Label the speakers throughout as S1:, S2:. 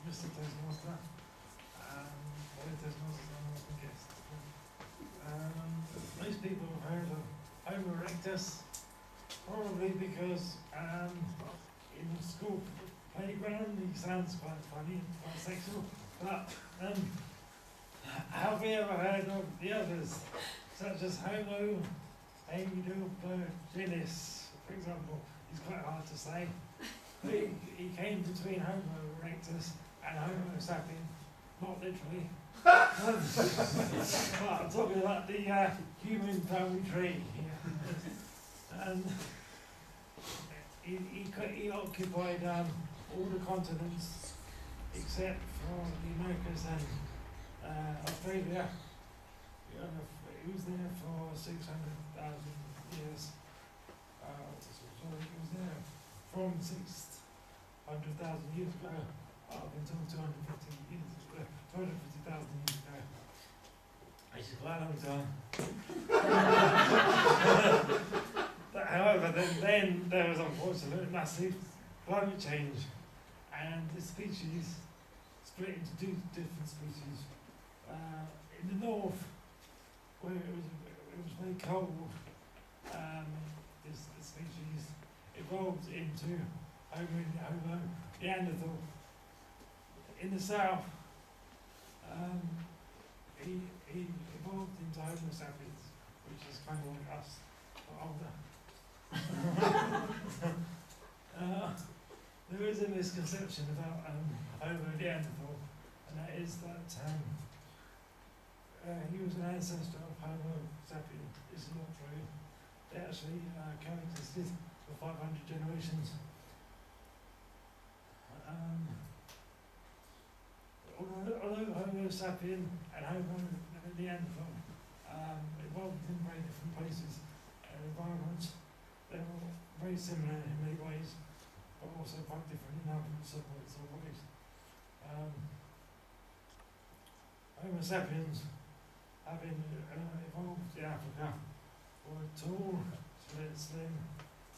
S1: Mr. Toastmaster. Toastmasters are not a guest. Most people have heard of Homo erectus, probably because in the school playground he sounds quite funny, quite sexual, but have we ever heard of the others, such as Homo Neanderthal, for example? He's quite hard to say. He came between Homo erectus and Homo Sapien, not literally. But I'm talking about the human family tree. And he occupied all the continents except for the Americas and Australia. He was there for 600,000 years. Sorry, he was there from 600,000 years ago up until 250,000 years ago. Which is quite a long time. But however, then there was unfortunately massive climate change, and the species split into two different species. In the north, where it was very cold, this species evolved into Homo Neanderthal. In the south, he evolved into Homo Sapiens, which is kind of like us, but older. There is a misconception about Homo Neanderthal, and that is that he was an ancestor of Homo Sapien. This is not true. They actually coexisted for 500 generations. Although Homo Sapien and Homo Neanderthal evolved in very different places and environments, they were very similar in many ways, but also quite different in other ways. Homo sapiens, having evolved in Africa, were tall, slim,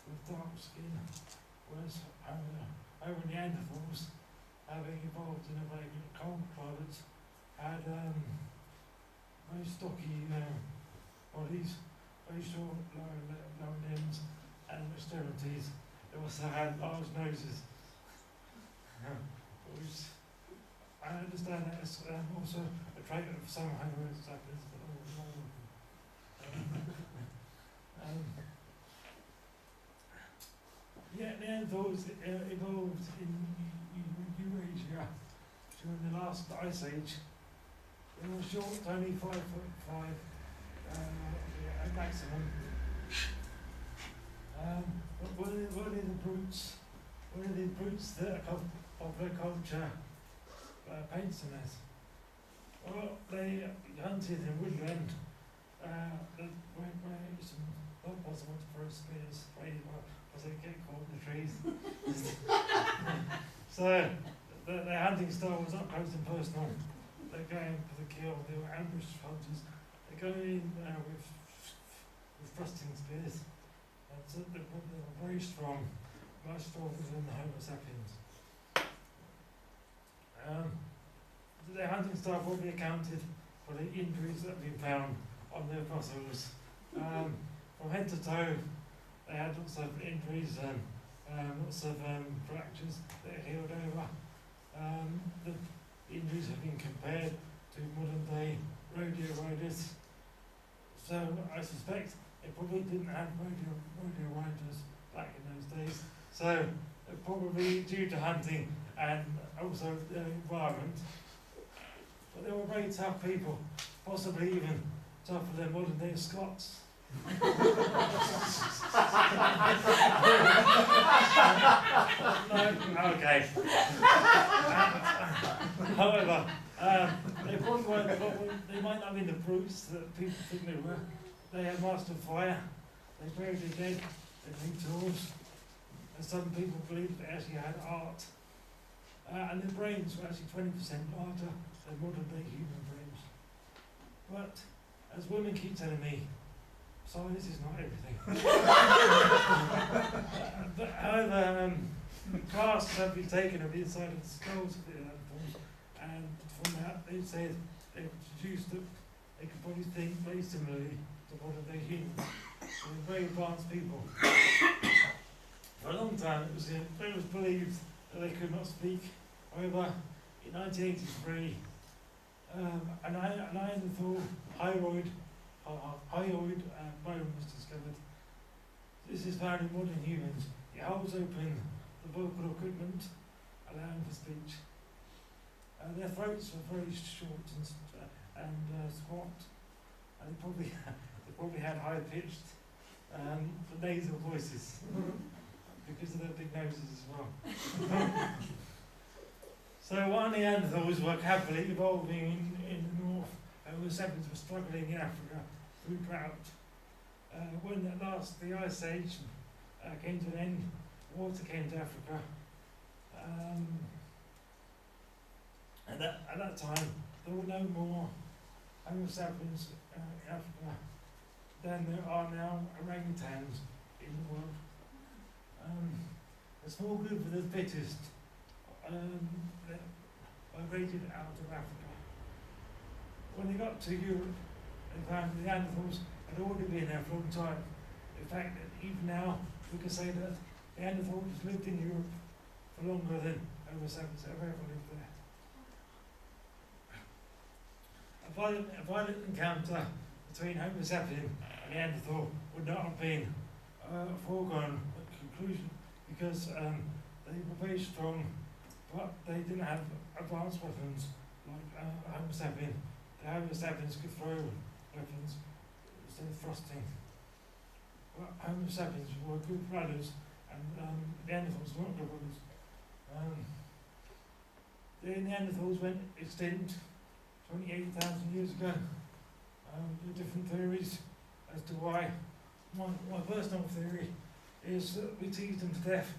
S1: with dark skin, whereas Homo Neanderthals, having evolved in a very cold climate, had very stocky bodies, very short lower limbs and extremities. They also had large noses, which I understand that is also a trait of some Homo sapiens, but not all of them. Neanderthals evolved in Eurasia during the last ice age. They were short, only 5'5", at maximum. But one of the brutes that popular culture paints them as? Well, they hunted in woodland where it's not possible to throw spears very well because they get caught in the trees. So their hunting style was up close and personal. They're going for the kill. They were ambush hunters. They go in with thrusting spears. And so they were very strong, much stronger than the Homo sapiens. Their hunting style probably accounted for the injuries that have been found on their fossils. From head to toe, they had lots of injuries and lots of fractures that healed over. The injuries have been compared to modern day rodeo riders. So I suspect they probably didn't have rodeo riders back in those days. So probably due to hunting and also the environment. But they were very tough people, possibly even tougher than modern day Scots. No, okay. However, they probably weren't. They might not have been the brutes that people think they were. They had mastered fire. They buried their dead. They made tools. And some people believe they actually had art. And their brains were actually 20% larger than modern day human brains. But as women keep telling me, size is not everything. But however, casts have been taken of the inside of the skulls of the Neanderthals, and from that they said they deduced that they could probably think very similarly to modern day humans. So they're very advanced people. For a long time it was believed that they could not speak. However, in 1983, a Neanderthal hyoid bone was discovered. This is found in modern humans. It holds open the vocal equipment, allowing for speech. Their throats were very short and squat, and they probably had high-pitched nasal voices because of their big noses as well. So while Neanderthals were happily evolving in the north, Homo sapiens were struggling in Africa through drought. When at last the Ice Age came to an end, water came to Africa. At that time, there were no more Homo sapiens in Africa than there are now orangutans in the world. A small group of the fittest migrated out of Africa. When they got to Europe, they found the Neanderthals had already been there for a long time. In fact, even now, we can say that Neanderthals lived in Europe for longer than Homo sapiens ever lived there. A violent encounter between Homo sapien and Neanderthal would not have been a foregone conclusion because they were very strong, but they didn't have advanced weapons like Homo sapien. The Homo sapiens could throw weapons instead of thrusting. Well, Homo sapiens were good runners, and Neanderthals weren't good runners. The Neanderthals went extinct 28,000 years ago. There are different theories as to why. My personal theory is that we teased them to death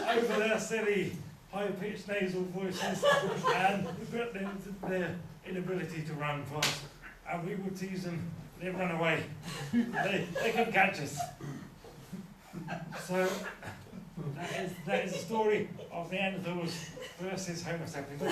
S1: over their silly, high-pitched nasal voices and their inability to run fast. And we would tease them, they'd run away. They couldn't catch us. So that is the story of Neanderthals versus Homo sapiens.